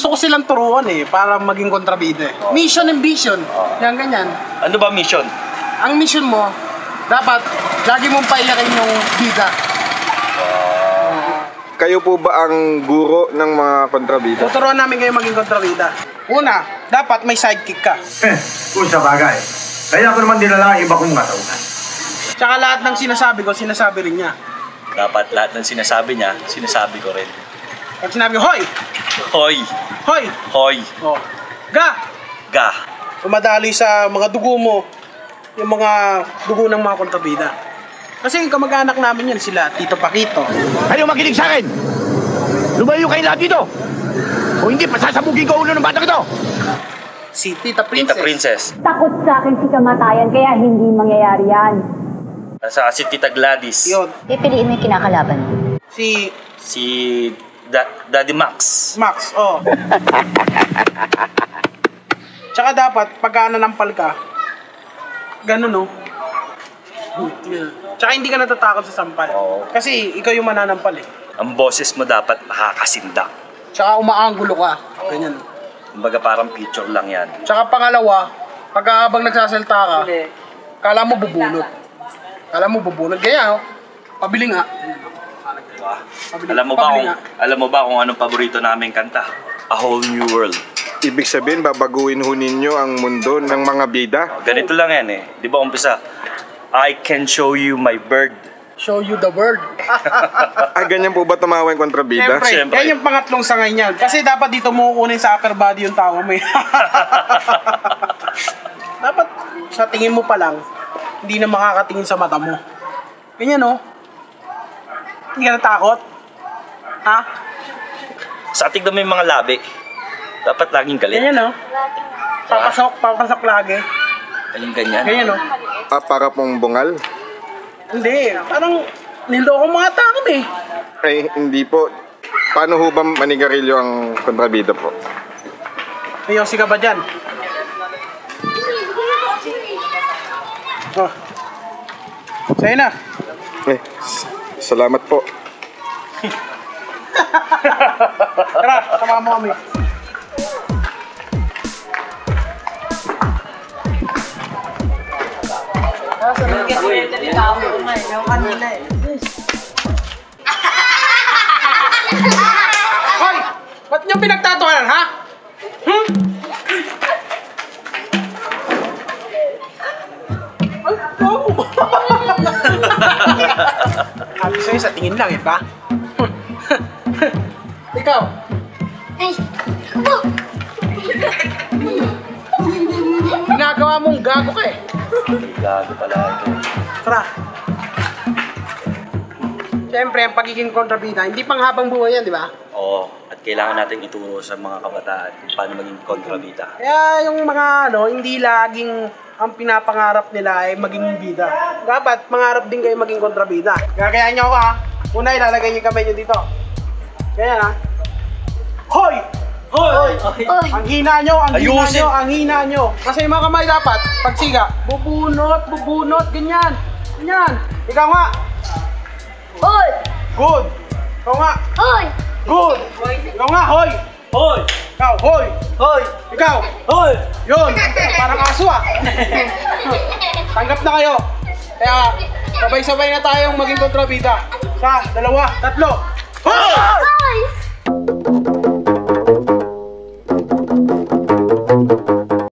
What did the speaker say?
gusto ko silang turuan eh, para maging kontrabida eh. Mission and vision. Yan, ganyan. Ano ba mission? Ang mission mo, dapat lagi mong paiyakin yung bida. Kayo po ba ang guro ng mga kontrabida? Tuturuan namin kayo maging kontrabida. Una, dapat may sidekick ka. Kung sa bagay. Kaya ako naman dinala ang iba kong katauhan. Tsaka lahat ng sinasabi ko, sinasabi rin niya. Dapat lahat ng sinasabi niya, sinasabi ko rin. Pag sinabi ko, hoy! Hoy! Hoy! Hoy! Oh. Ga! Ga! Tumadali sa mga dugo mo, yung mga dugo ng mga kontrabida. Kasi yung kamag-anak namin yan, sila Tito Paquito. Kayo makinig sa akin! Lumayo kayo lahat dito! O hindi, pasasabugin ko ulo ng batang ito! Si Tita Princess. Tita Princess. Takot sa akin si kamatayan, kaya hindi mangyayari yan. Saka si Tita Gladys. Yun. Pipiliin mo yung kinakalaban. Si Daddy Max. Max, oh. Tsaka dapat, pagka nanampal ka, ganun, no? Tsaka hindi ka natatakot sa sampal. Oo. Kasi ikaw yung mananampal eh. Ang boses mo dapat makakasindak. Tsaka umaanggulo ka. Ganyan. Kumbaga parang picture lang yan. Tsaka pangalawa, pagka habang nagsasalta ka, kala mo bubunot. Kala mo bubunot. Kaya, pabili nga. Alam mo ba kung anong paborito naming kanta? A Whole New World. Ibig sabihin, babaguhin ho ninyo ang mundo ng mga bida? Ganito lang yan eh. Di ba umpisa? I can show you my bird. Show you the world. Ay, ganyan po ba tumawa yung kontrabida? Siyempre, yan yung pangatlong sangay niyan. Kasi dapat dito mo kukunin sa upper body yung tawa mo. Dapat sa tingin mo pa lang, hindi na makakatingin sa mata mo. Ganyan, no? Hindi ka natakot? Ha? Sa tignan mo yung mga labi. Dapat laging galit. Ganyan, no? Papasok lagi. Ayun ganyan. Ganyan, no? Para pong bungal? Hindi, parang niloko mga takot eh. Ay, hindi po. Paano ho ba manigarilyo ang kontrabida po? May yosi ka ba dyan? Oh. Sa'yo na. Salamat po. Tara, sama mo kami. Hoy! Ba't niyo pinagtatawanan, ha? Hmm? Ay, oh! Sabi sa'yo, sa tingin lang, eh, ba? Ikaw? Ay! Ako! Ginagawa mong gago ka, eh. Gago pala ito. Tara. Siyempre, ang pagiging kontrabida, hindi pang habang buhay yan, di ba? Oo. At kailangan natin ituro sa mga kabataan kung paano maging kontrabida. Kaya yung mga hindi laging ang pinapangarap nila ay maging bida. Dapat mangarap din kayo maging kontrabida. Gagayahin nyo ako, ha? Una, ilalagay nyo yung kamay nyo dito. Kaya ha? Hoy! Hoy! Ang hina nyo, ang hina nyo. Kasi yung mga kamay dapat, pagsiga, bubunot, ganyan. Ganyan. Ikaw nga. Hoy! Good. Ikaw nga. Hoy! Good. Ikaw nga, hoy. Hoy! Ikaw, hoy. Hoy! Ikaw. Hoy! Yun. Parang aso, ah. Tanggap na kayo. Kaya, sabay-sabay na tayong maging kontrabida. Sa, dalawa, tatlo. Hoy!